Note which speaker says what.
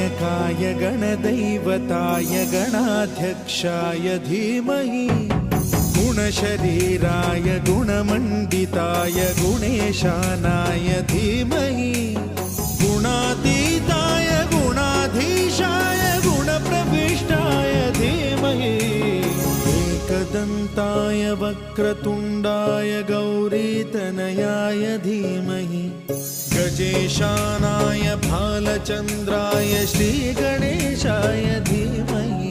Speaker 1: गणनायकाय गणदैवताय गणाध्यक्षाय धीमहि गुणशरीराय गुणमण्डिताय गुणेशानाय धीमहि गुणातीताय गुणाधीशाय गुणप्रविष्टाय धीमहि एकदन्ताय वक्रतुण्डाय गौरीतनयाय धीमहि गजेशानाय भालचन्द्राय श्रीगणेशाय धीमहि